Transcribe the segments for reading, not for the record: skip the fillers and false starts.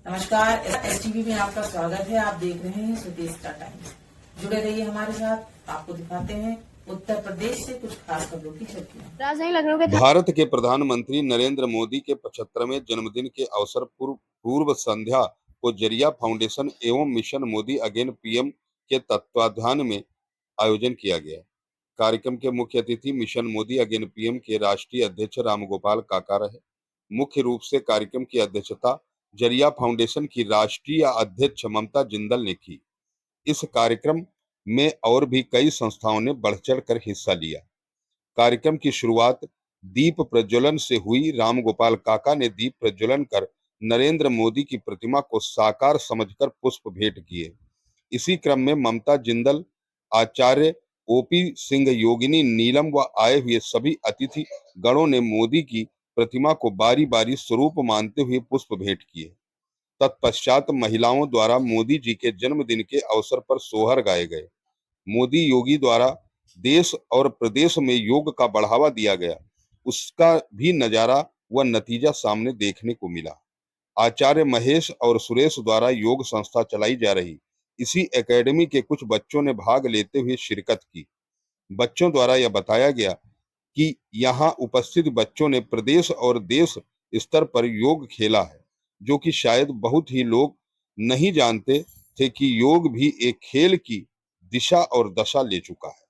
नमस्कार, एसटीवी में आपका स्वागत है। आप देख रहे हैं स्वदेश का टाइम। जुड़े रहिए हमारे साथ। आपको दिखाते हैं उत्तर प्रदेश से कुछ खास खबरों की झलकियां। राजधानी लखनऊ के भारत के प्रधानमंत्री नरेंद्र मोदी के 75वें जन्मदिन के अवसर पूर्व संध्या को जरिया फाउंडेशन एवं मिशन मोदी अगेन पीएम के तत्वाधान में आयोजन किया गया। कार्यक्रम के मुख्य अतिथि मिशन मोदी अगेन पीएम के राष्ट्रीय अध्यक्ष रामगोपाल काका रहे। मुख्य रूप से कार्यक्रम की अध्यक्षता जरिया फाउंडेशन की राष्ट्रीय अध्यक्ष ममता जिंदल ने की। इस कार्यक्रम में और भी कई संस्थाओं ने बढ़ चढ़ कर हिस्सा लिया। कार्यक्रम की शुरुआत दीप प्रज्वलन से हुई। रामगोपाल काका ने दीप प्रज्वलन कर नरेंद्र मोदी की प्रतिमा को साकार समझकर पुष्प भेंट किए। इसी क्रम में ममता जिंदल, आचार्य ओपी सिंह, योगिनी नीलम व आए हुए सभी अतिथि गणों ने मोदी की प्रतिमा को बारी बारी स्वरूप मानते हुए पुष्प भेंट किए। तत्पश्चात महिलाओं द्वारा मोदी जी के जन्मदिन के अवसर पर सोहर गाए गए। मोदी योगी द्वारा देश और प्रदेश में योग का बढ़ावा दिया गया, उसका भी नजारा व नतीजा सामने देखने को मिला। आचार्य महेश और सुरेश द्वारा योग संस्था चलाई जा रही इसी एकेडमी के कुछ बच्चों ने भाग लेते हुए शिरकत की। बच्चों द्वारा यह बताया गया कि यहाँ उपस्थित बच्चों ने प्रदेश और देश स्तर पर योग खेला है, जो कि शायद बहुत ही लोग नहीं जानते थे कि योग भी एक खेल की दिशा और दशा ले चुका है।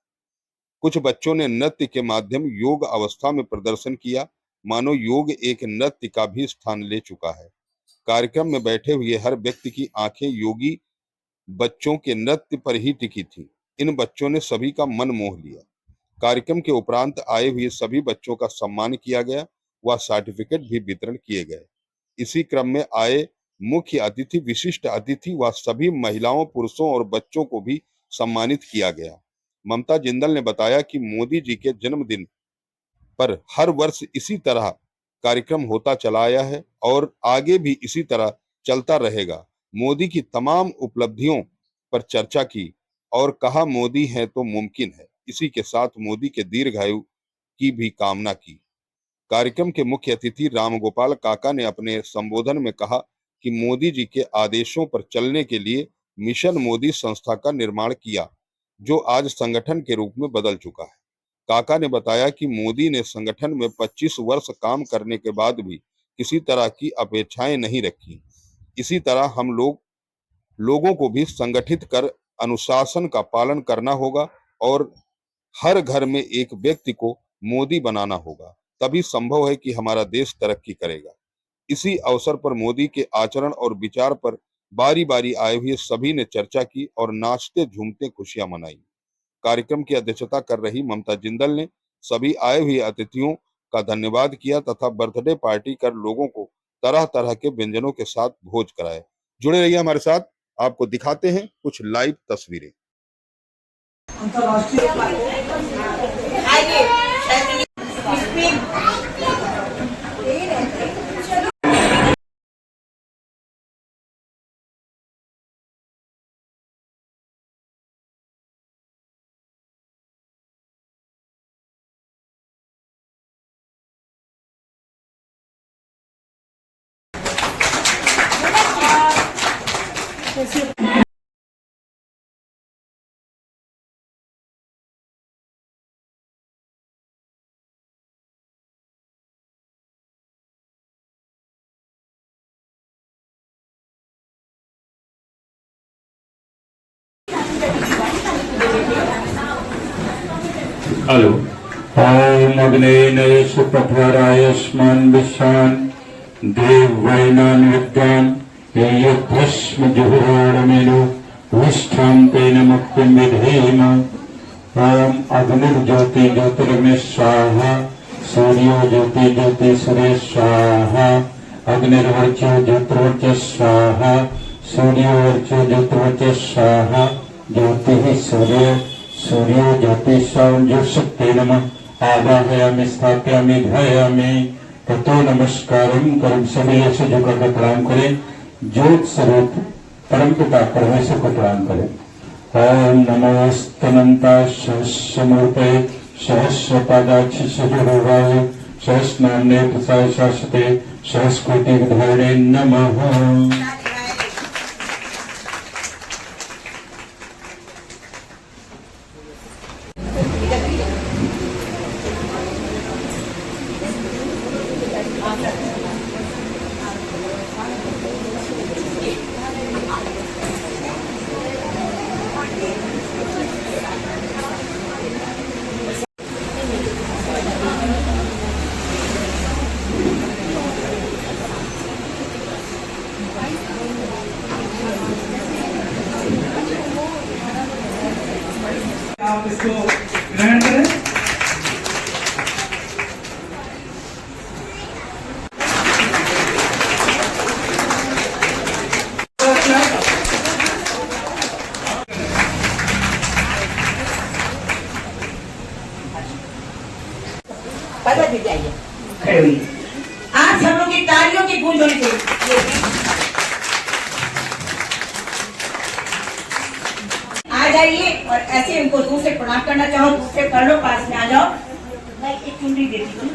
कुछ बच्चों ने नृत्य के माध्यम योग अवस्था में प्रदर्शन किया, मानो योग एक नृत्य का भी स्थान ले चुका है। कार्यक्रम में बैठे हुए हर व्यक्ति की आंखें योगी बच्चों के नृत्य पर ही टिकी थी। इन बच्चों ने सभी का मन मोह लिया। कार्यक्रम के उपरांत आए हुए सभी बच्चों का सम्मान किया गया व सर्टिफिकेट भी वितरण किए गए। इसी क्रम में आए मुख्य अतिथि, विशिष्ट अतिथि व सभी महिलाओं, पुरुषों और बच्चों को भी सम्मानित किया गया। ममता जिंदल ने बताया कि मोदी जी के जन्मदिन पर हर वर्ष इसी तरह कार्यक्रम होता चला आया है और आगे भी इसी तरह चलता रहेगा। मोदी की तमाम उपलब्धियों पर चर्चा की और कहा मोदी है तो मुमकिन है। इसी के साथ मोदी के दीर्घायु की भी कामना की। कार्यक्रम के मुख्य अतिथि रामगोपाल काका ने अपने संबोधन में कहा कि मोदी जी के आदेशों पर चलने के लिए मिशन मोदी संस्था का निर्माण किया, जो आज संगठन के रूप में बदल चुका है। काका ने बताया कि मोदी ने संगठन में 25 वर्ष काम करने के बाद भी किसी तरह की अपेक्षाएं नहीं रखी। इसी तरह हम लोगों को भी संगठित कर अनुशासन का पालन करना होगा और हर घर में एक व्यक्ति को मोदी बनाना होगा, तभी संभव है कि हमारा देश तरक्की करेगा। इसी अवसर पर मोदी के आचरण और विचार पर बारी बारी आए हुए सभी ने चर्चा की और नाचते झूमते खुशियां मनाई। कार्यक्रम की अध्यक्षता कर रही ममता जिंदल ने सभी आए हुए अतिथियों का धन्यवाद किया तथा बर्थडे पार्टी कर लोगों को तरह तरह के व्यंजनों के साथ भोज कराए। जुड़े रहिए हमारे साथ, आपको दिखाते हैं कुछ लाइव तस्वीरें। हेलो। ओम अग्नेय सुपथराय स्मन विशान देव वैनान विद्वान ये भस्म जुहुराणमेनु विष्ठां तेन मुक्तिं विधेम। ओम अग्निर्ज्योति ज्योतिर्गमय स्वाहा सूर्यो ज्योति ज्योति सूर्य स्वाहा अग्निर्वर्चो ज्योतिर्वर्चः स्वाहा सूर्यो वर्चो ज्योतिर्वर्चः स्वाहा ज्योतिः सूर्यो ज्योतिषांजुषक्ते नमः आवाहयामि स्थापयामि ध्यायामि ततो नमस्कारम करें। सभी ऐसे झुकाकर प्रणाम करें। ज्योत स्वरूप परमपिता परमेश्वर को प्रणाम करें। ओम नमोस्तनंताय सहस्रमूर्तये सहस्रपादाक्षि सजोरुवाय सहस्रनाम्ने प्रसाय शाश्वते सहस्रकोटि विधारिणे नमः। आप इसको ग्रहण करें। पता भी जाइए खड़े हुई। आज सब लोग की तालियों की गूंज होनी चाहिए। आ जाइए और ऐसे उनको दूर से प्रणाम करना चाहो, दूसरे कर लो, पास में आ जाओ। मैं एक चुनरी देती हूँ।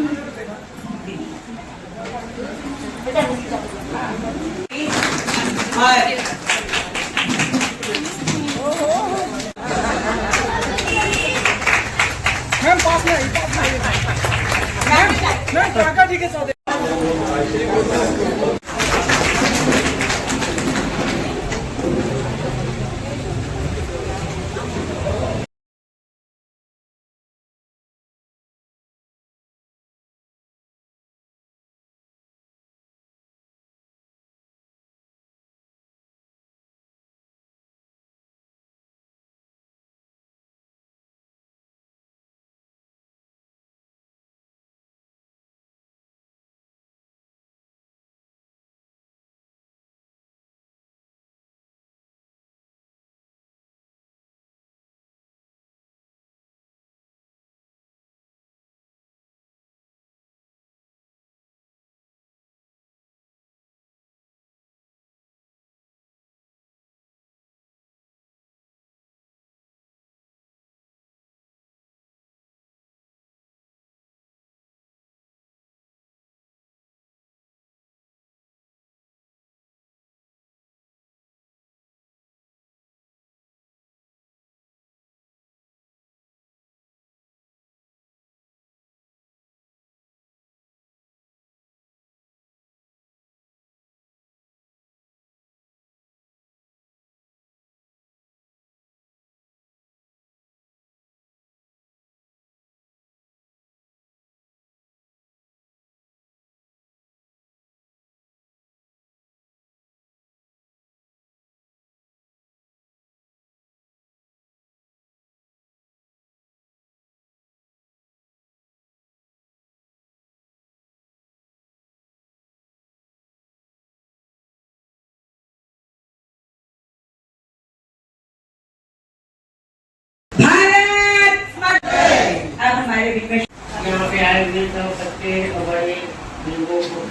अब हमारे बीच में यहाँ पे आए हुए सब बच्चे और बड़े लोगों को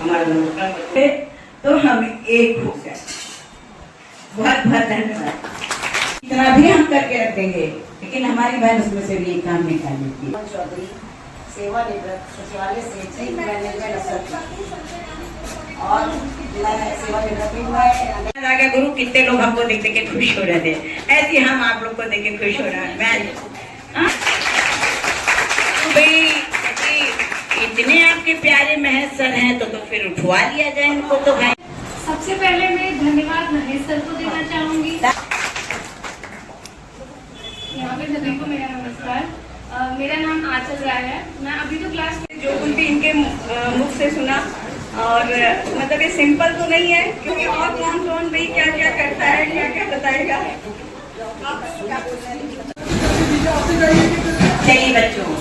हमारा नमस्कार करते हैं। तो हम एक हो गए। बहुत बहुत धन्यवाद। इतना भी हम करके रख देंगे, लेकिन हमारी बहन उसमें से भी एक काम निकाल लेती है। चौधरी सेवानिवृत्त सचिवालय से चीफ मैनेजर और मैं सेवानिवृत्त हुआ है। गुरु कितने लोग हमको देख के खुश हो रहे थे, ऐसे हम आप लोग को देख के खुश हो रहा है। मैं भाई इतने आपके प्यारे महेश सर हैं तो फिर उठवा लिया जाए इनको। तो भाई सबसे पहले मैं धन्यवाद महेश सर को देना चाहूंगी। यहाँ पे सभी को मेरा नमस्कार। मेरा नाम आंचल राय है। मैं अभी तो क्लास जो कुछ भी इनके मुख से सुना, और मतलब ये सिंपल तो नहीं है, क्योंकि और कौन कौन भाई क्या क्या करता है, क्या क्या बताएगा। चलिए बच्चों,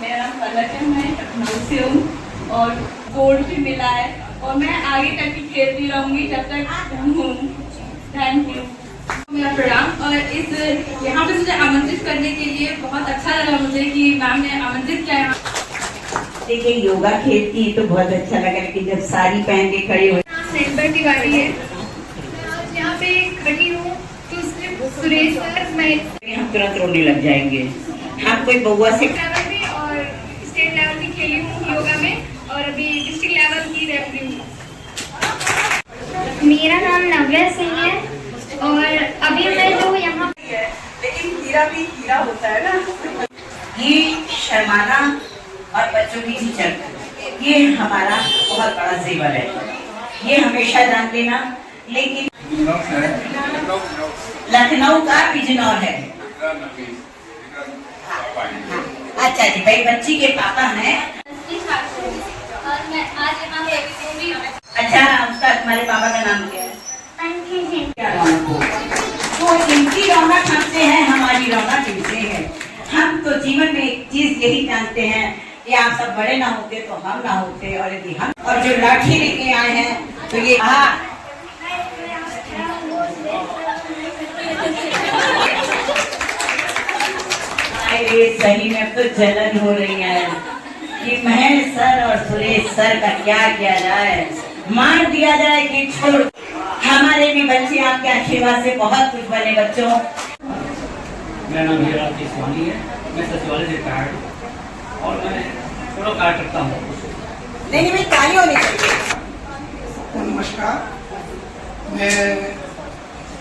मेरा नाम पलक है, मैं लखनऊ से हूँ और गोल्ड भी मिला है, और मैं आगे तक ही खेलती रहूंगी जब तक हूँ। Thank you. मेरा प्रणाम। और इस यहाँ पे मुझे आमंत्रित करने के लिए बहुत अच्छा लगा मुझे कि मैम ने आमंत्रित किया यहाँ। देखिए योगा खेलती तो बहुत अच्छा लगा, लेकिन जब साड़ी पहन के खड़ी हुई। सेंटर की बारी है। यहाँ पे खड़ी हूँ तो सुरेश सर, मैं हम तुरंत रोने लग जाएंगे। हम कोई बउआ से लेवल भी और स्टेट लेवल भी खेली हूँ योगा में, और अभी डिस्ट्रिक्ट लेवल की रेफरी हूँ। मेरा नाम नव्या सिंह है और अभी मैं जो यहाँ लेकिन हीरा भी हीरा होता है ना। ये शर्माना और बच्चों की झिझक, ये हमारा बहुत बड़ा जेवर है। ये हमेशा जान लेना। लेकिन लखनऊ का बिजनौर है। अच्छा जी, भाई बच्ची के पापा हैं। और मैं आज यहाँ पे अच्छा, उसका तुम्हारे पापा का नाम क्या है? क्या रौनक हो? तो इनकी रौनक हमसे है, हमारी रौनक इनसे है। हम तो जीवन में एक चीज यही जानते हैं कि आप सब बड़े ना होते तो हम ना होते, और यदि हम और जो लाठी लेके आए हैं तो ये अरे सही में तो जलन हो रही है कि महेश सर और सुरेश सर का क्या किया जाए, मार दिया जाए कि छोड़। हमारे भी बच्चे आपके आशीर्वाद से बहुत कुछ बने। बच्चों, मेरा नाम हीरा स्वामी है, मैं सचिवालय से रिटायर्ड हूँ और मैं थोड़ा कार्य करता हूँ। नहीं भाई, ताली होनी चाहिए। नमस्कार। मैं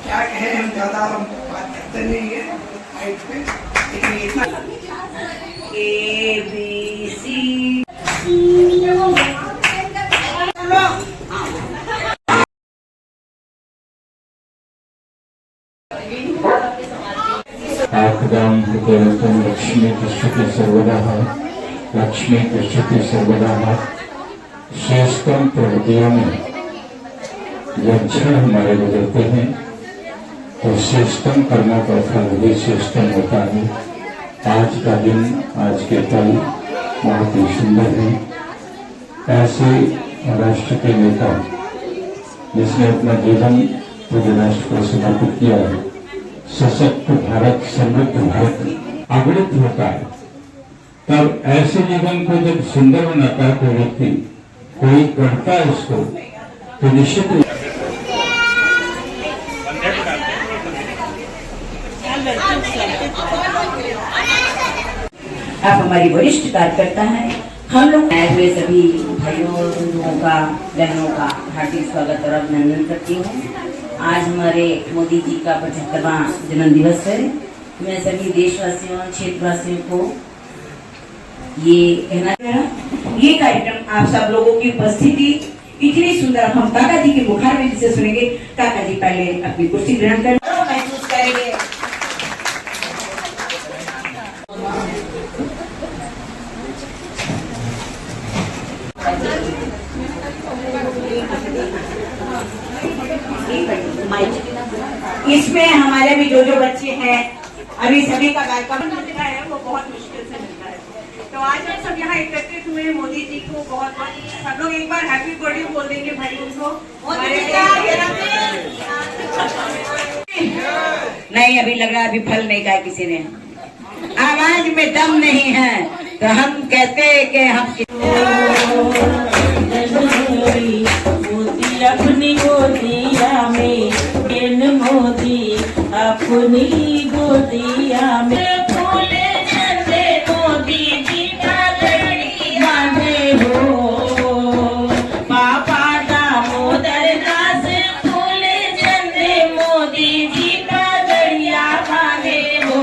क्या कहें, हम ज़्यादा बात करते नहीं है माइक पे, लेकिन इतना ABC आकदाम प्रत्यर्थम लक्ष्मी तिष्ठति सर्वदा लक्ष्मी तिष्ठति सर्वदा। श्रेष्ठतम प्रवृत्तियों में जब क्षण हमारे गुजरते हैं तो श्रेष्ठतम कर्मों का फल भी श्रेष्ठतम होता है। आज का दिन, आज के पल बहुत ही सुंदर है। ऐसे राष्ट्र के नेता जिसने अपना जीवन पूरे राष्ट्र को समर्पित किया है। सशक्त भारत, समृद्ध भारत अवृत होता है, तब ऐसे जीवन को जब सुंदर बनाता है कोई व्यक्ति, कोई करता है इसको, तो निश्चित आप हमारी वरिष्ठ कार्यकर्ता हैं। हम लोग आए हुए सभी भाइयों लोगों का, बहनों का हार्दिक स्वागत और अभिनंदन करती हूँ। आज हमारे मोदी जी का 75वां जन्म दिवस है। मैं सभी देशवासियों, क्षेत्रवासियों को ये कहना चाह रहा, ये कार्यक्रम आप सब लोगों की उपस्थिति इतनी सुंदर, हम काका जी के मुखार में जिसे सुनेंगे। काका जी पहले अपनी कुर्सी ग्रहण कर महसूस करेंगे। इसमें हमारे भी जो बच्चे हैं, अभी सभी का कार्यक्रम मिलता है वो बहुत मुश्किल से मिलता है। तो आज हम सब यहाँ एकत्रित हुए, मोदी जी को बहुत बहुत सब लोग एक बार हैप्पी बर्थडे बोल देंगे भाई उनको। नहीं, अभी लग रहा है अभी फल नहीं खाया किसी ने, आवाज में दम नहीं है, तो हम कहते हैं कि हम मोदी अपनी गोदिया में, मोदी अपनी गोदिया में, फूले चंदे मोदी जी का लड़ी बांधे हो, पापा दामोदर दास फूले चंदे मोदी जी का लड़िया बांधे हो,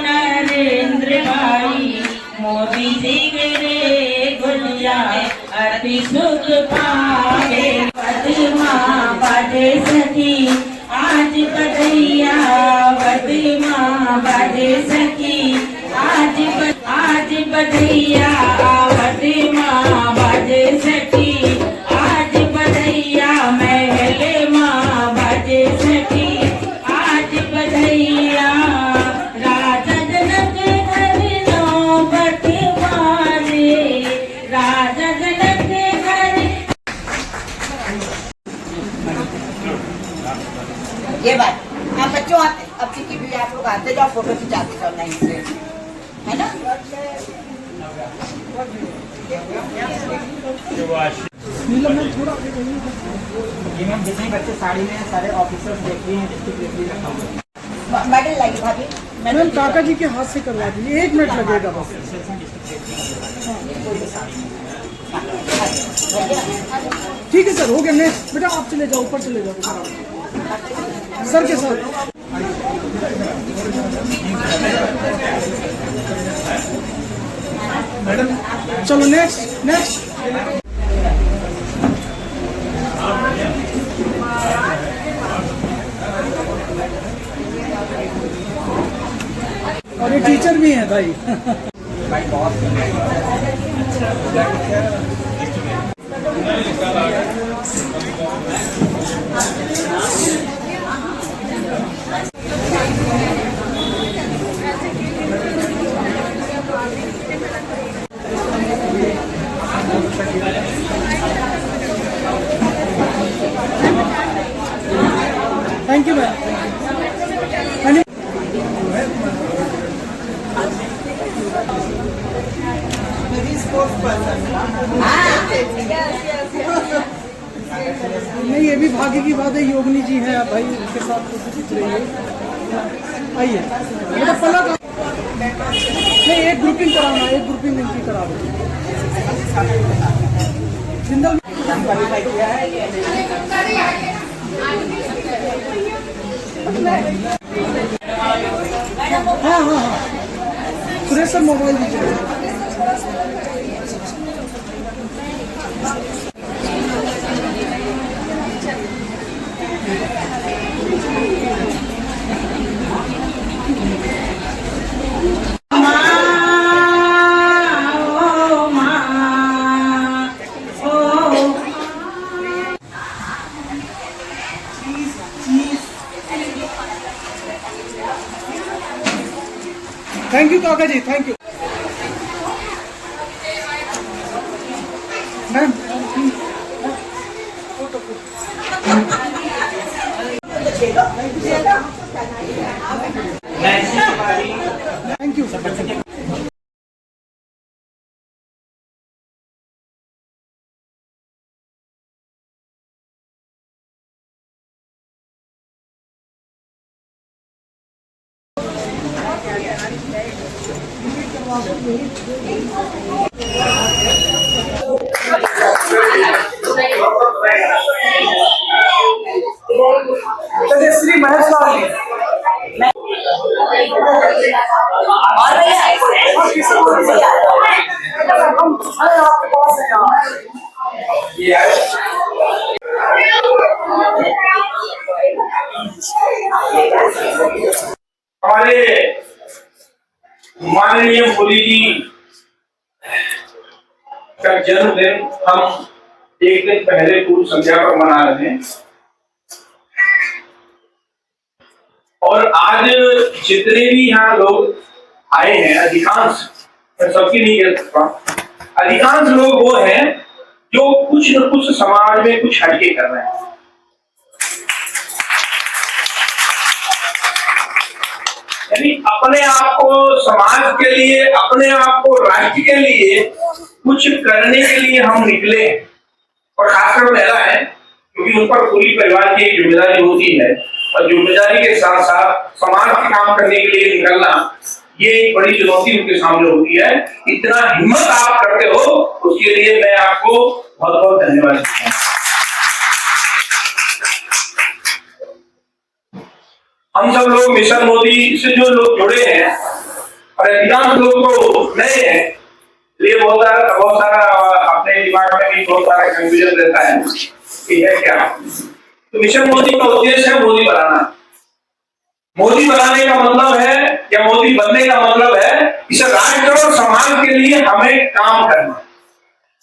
नरेंद्र भाई मोदी जी रे गुलिया अति सुख पावे, पद्मा बाजे सखी आज बधैया, पद्मा बाजे सखी आज बधैया, पद्मा बाजे सखी आज बधैया, महले माँ बाजे सखी आज बधैया, राजा जनक घर नौबत वाले, राजा जनक घर। ये बात आप बच्चों आते, अब की भी आप लोग आते जाओ, फोटो खिंचाते जाओ लाइन से, है ना। जितने बच्चे साड़ी में सारे ऑफिसर्स देख रहे हैं, डिस्ट्रिक्ट मेडल लाइए भाभी। मैडम काका जी के हाथ से करवा दीजिए, 1 मिनट लगेगा बस। ठीक है सर, हो गया। नेक्स्ट बेटा आप चले जाओ, ऊपर चले जाओ सर के साथ। मैडम चलो नेक्स्ट। और ये टीचर भी हैं भाई। Thank you ma'am. नहीं, ये भी भाग्य की बात है, योगिनी जी है भाई, उनके साथ फोटो खींच रही है। आइए बेटा पलक, नहीं एक ग्रुपिंग कराना, एक ग्रुपिंग इनकी करा दो। जिंदल हाँ हाँ हाँ, सुरेश सर मोबाइल दीजिए। थैंक यू काका जी, thank you ma'am. Thank you. Shri Mahesh Lal ji हमारे माननीय मोदी जी का जन्मदिन हम एक दिन पहले पूर्व संध्या पर मना रहे हैं, और आज जितने भी यहाँ लोग आए हैं, अधिकांश, मैं सबकी नहीं कह सकता, अधिकांश लोग वो हैं जो कुछ न कुछ समाज में कुछ हटके कर रहे हैं। यानी अपने आप को समाज के लिए, अपने आप को राष्ट्र के लिए कुछ करने के लिए हम निकले, और खासकर महिला है, क्योंकि उन पर पूरी परिवार की एक जिम्मेदारी होती है, और जिम्मेदारी के साथ साथ समाज के काम करने के लिए निकलना, ये एक बड़ी चुनौती उनके सामने होती है। इतना हिम्मत आप करते हो, उसके लिए मैं आपको बहुत बहुत धन्यवाद देता हूँ। हम सब लोग मिशन मोदी से जो लोग जुड़े हैं, और अधिकांश लोग तो नए हैं, ये बहुत सारा अपने दिमाग में भी बहुत सारा कंफ्यूजन रहता है कि है क्या। तो मिशन मोदी का उद्देश्य है मोदी बनाना। मोदी बनाने का मतलब है, या मोदी बनने का मतलब है, इस राष्ट्र और समाज के लिए हमें काम करना।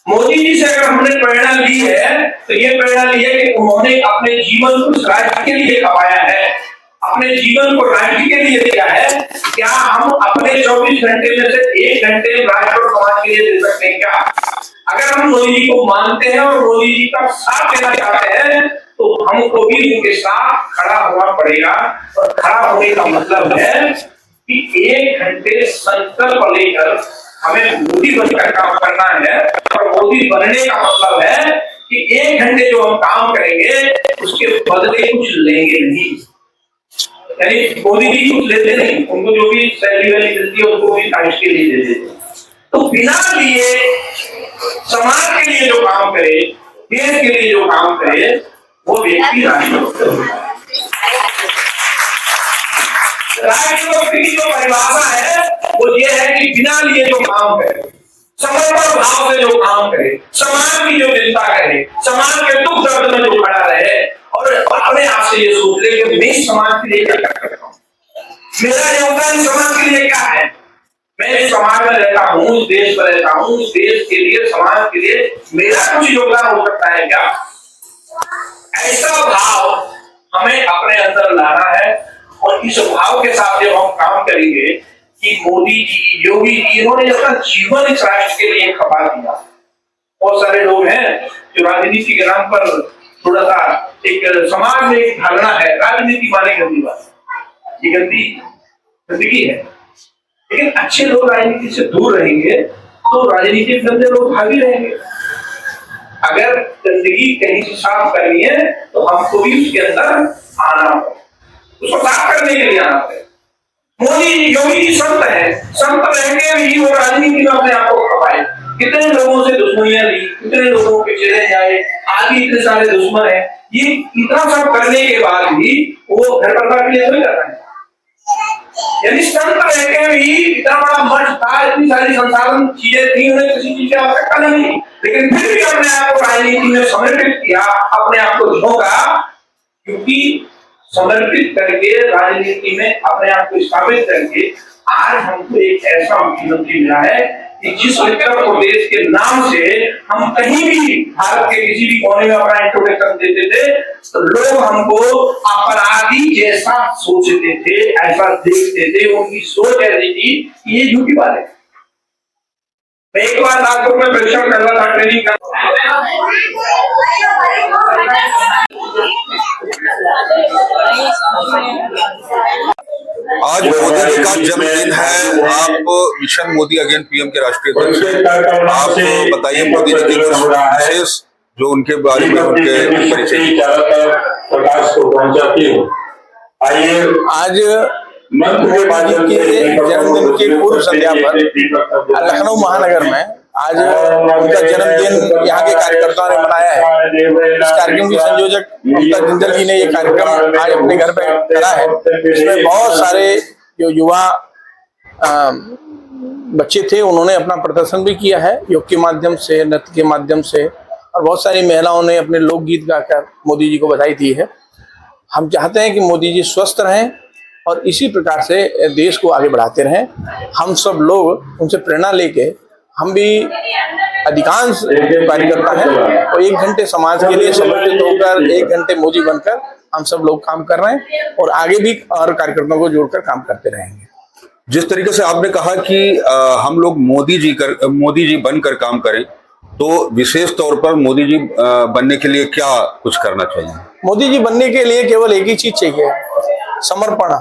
मोदी जी से अगर हमने प्रेरणा ली है, तो ये प्रेरणा ली है कि उन्होंने अपने जीवन को इस राष्ट्र के लिए खपाया है, अपने जीवन को राष्ट्र के लिए दिया है। क्या हम अपने 24 घंटे में से 1 घंटे राष्ट्र और समाज के लिए दे सकते हैं क्या? अगर हम मोदी जी को मानते हैं और मोदी जी का साथ देना चाहते हैं, तो हमको भी उनके साथ खड़ा होना पड़ेगा। और खड़ा होने का मतलब है कि 1 घंटे संकल्प लेकर हमें मोदी बनकर काम करना है, और मोदी बनने का मतलब है कि 1 घंटे जो हम काम करेंगे उसके बदले कुछ लेंगे नहीं। यानी मोदी जी कुछ लेते नहीं, उनको जो भी सैलरी वैली मिलती है उसको भी टाइम के लिए दे देते। तो बिना लिए समाज के लिए जो काम करे, देश के लिए जो काम करे, वो व्यक्ति राष्ट्रभक्त होता है। राष्ट्रभक्त की जो परिभाषा है वो ये है कि बिना लिए जो काम करे, समर्पण भाव से जो काम करे, समाज की जो चिंता करे, समाज के दुख दर्द में जो खड़ा रहे, और अपने आप से ये सोच ले कि मैं समाज के लिए क्या कर सकता हूँ। मेरा योगदान समाज के लिए क्या है? मैं इस समाज में रहता हूँ, इस देश में रहता हूँ, इस देश के लिए, समाज के लिए मेरा कुछ योगदान हो सकता है क्या? ऐसा भाव हमें अपने अंदर लाना है और इस भाव के साथ जब हम काम करेंगे कि मोदी जी, योगी जी, इन्होंने अपना जीवन इस राष्ट्र के लिए खपा दिया। बहुत सारे लोग हैं जो राजनीति के नाम पर थोड़ा सा एक समाज में एक धारणा है, राजनीति माने गंदी बात, ये गंदगी है। लेकिन अच्छे लोग राजनीति से दूर रहेंगे तो राजनीति के गंदे लोग भागी रहेंगे। अगर गंदगी कहीं से साफ करनी है तो हमको भी उसके अंदर आना होगा, उसको साफ करने के लिए आना होगा। मोदी योगी जी संत है, संत रहकर भी वो राजनीति में अपने आप को खपाए। कितने लोगों से दुश्मनियां ली, कितने लोगों के चले जाए, आज भी इतने सारे दुश्मन है। ये इतना सब करने के बाद भी वो घर परिवार के लिए नहीं कर रहा है। यानी संत रहकर भी इतना बड़ा मठ था, इतनी सारी संसाधन चीजें थी, उन्हें किसी चीज की आवश्यकता नहीं, लेकिन फिर भी अपने आप को राजनीति में समर्पित किया, अपने आप को झोंका, क्योंकि समर्पित करके राजनीति में अपने आप को स्थापित करके आज हमको एक ऐसा मुख्यमंत्री मिला है कि जिस उत्तर प्रदेश के नाम से हम कहीं भी भारत के किसी भी कोने में अपना इंट्रोडक्शन देते थे तो लोग हमको अपराधी जैसा सोचते थे, ऐसा देखते थे। उनकी सोच ऐसी थी कि ये झूठी बात है। मैं एक बार नागपुर में परीक्षण कर रहा था, ट्रेनिंग कर आज मोदी जी का जन्मदिन है। आप मिशन मोदी अगेन पीएम के राष्ट्रीय अध्यक्ष हैं। आप बताइए मोदी जी के विशेष जो उनके बारे में उनके परिचय प्रकाश को पहुंचाती हूँ। आइए आज मोदी जी के जन्मदिन की पूर्व संध्या पर लखनऊ महानगर में आज उनका जन्मदिन यहाँ के कार्यकर्ताओं ने मनाया है। इस कार्यक्रम के संयोजक ममता जिंदल जी ने ये कार्यक्रम आज अपने घर पे करा है। इसमें बहुत सारे जो युवा बच्चे थे उन्होंने अपना प्रदर्शन भी किया है, योग के माध्यम से, नृत्य के माध्यम से, और बहुत सारी महिलाओं ने अपने लोकगीत गाकर मोदी जी को बधाई दी है। हम चाहते हैं कि मोदी जी स्वस्थ रहें और इसी प्रकार से देश को आगे बढ़ाते रहें। हम सब लोग उनसे प्रेरणा लेके, हम भी अधिकांश कार्यकर्ता हैं और 1 घंटे समाज के लिए समर्पित होकर 1 घंटे मोदी बनकर हम सब लोग काम कर रहे हैं और आगे भी और कार्यकर्ताओं को जोड़कर काम करते रहेंगे। जिस तरीके से आपने कहा कि हम लोग मोदी जी बनकर काम करें, तो विशेष तौर पर मोदी जी बनने के लिए क्या कुछ करना चाहिए? मोदी जी बनने के लिए केवल एक ही चीज चाहिए, समर्पण।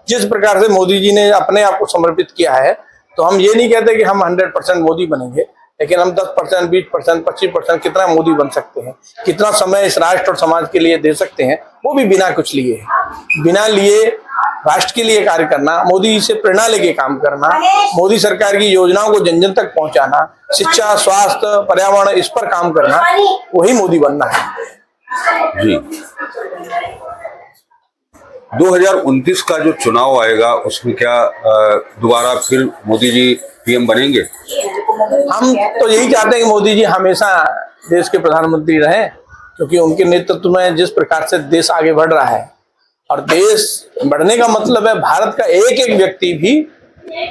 जिस प्रकार से मोदी जी ने अपने आप को समर्पित किया है, तो हम ये नहीं कहते कि हम 100% मोदी बनेंगे, लेकिन हम 10%, 20%, 25% कितना मोदी बन सकते हैं, कितना समय इस राष्ट्र और समाज के लिए दे सकते हैं, वो भी बिना कुछ लिए, बिना लिए राष्ट्र के लिए कार्य करना, मोदी जी से प्रेरणा लेके काम करना, मोदी सरकार की योजनाओं को जन जन तक पहुंचाना, शिक्षा, स्वास्थ्य, पर्यावरण, इस पर काम करना, वही मोदी बनना है। जी 2029 का जो चुनाव आएगा उसमें क्या दोबारा फिर मोदी जी पीएम बनेंगे? हम तो यही चाहते हैं कि मोदी जी हमेशा देश के प्रधानमंत्री रहें, क्योंकि उनके नेतृत्व में जिस प्रकार से देश आगे बढ़ रहा है, और देश बढ़ने का मतलब है भारत का एक एक व्यक्ति भी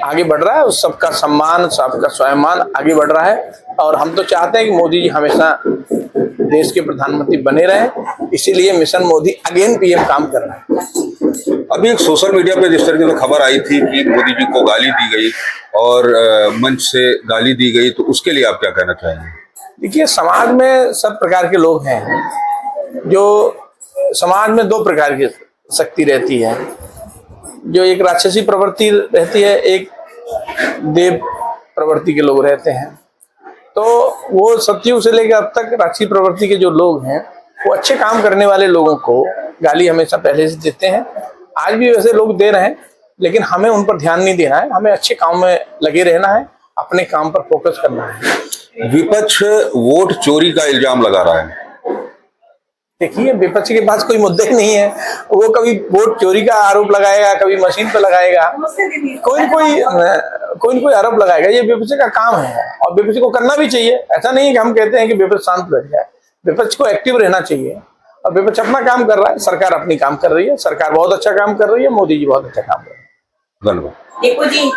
आगे बढ़ रहा है, उस सबका सम्मान, सबका स्वाभिमान आगे बढ़ रहा है। और हम तो चाहते हैं कि मोदी जी हमेशा देश के प्रधानमंत्री बने रहे, इसीलिए मिशन मोदी अगेन पीएम काम कर रहा है। अभी एक सोशल मीडिया पे जिस तरीके से खबर आई थी कि मोदी जी को गाली दी गई और मंच से गाली दी गई, तो उसके लिए आप क्या कहना चाहेंगे? देखिए, समाज में सब प्रकार के लोग हैं। जो समाज में 2 प्रकार की शक्ति रहती है, जो एक राक्षसी प्रवृत्ति रहती है, एक देव प्रवृत्ति के लोग रहते हैं। तो वो सतयुग से लेकर अब तक राक्षसी प्रवृत्ति के जो लोग हैं, वो अच्छे काम करने वाले लोगों को गाली हमेशा पहले से देते हैं, आज भी वैसे लोग दे रहे हैं, लेकिन हमें उन पर ध्यान नहीं देना है, हमें अच्छे काम में लगे रहना है, अपने काम पर फोकस करना है। विपक्ष वोट चोरी का इल्जाम लगा रहा है। देखिए, विपक्ष के पास कोई मुद्दे नहीं है, वो कभी वोट चोरी का आरोप लगाएगा, कभी मशीन पर लगाएगा, कोई कोई आरोप लगाएगा। ये विपक्ष का काम है और विपक्ष को करना भी चाहिए। ऐसा नहीं है कि हम कहते हैं कि विपक्ष शांत बैठ जाए, विपक्ष को एक्टिव रहना चाहिए और विपक्ष अपना काम कर रहा है, सरकार अपनी काम कर रही है, सरकार बहुत अच्छा काम कर रही है, मोदी जी बहुत अच्छा काम कर रहे हैं। धन्यवाद। देखो जी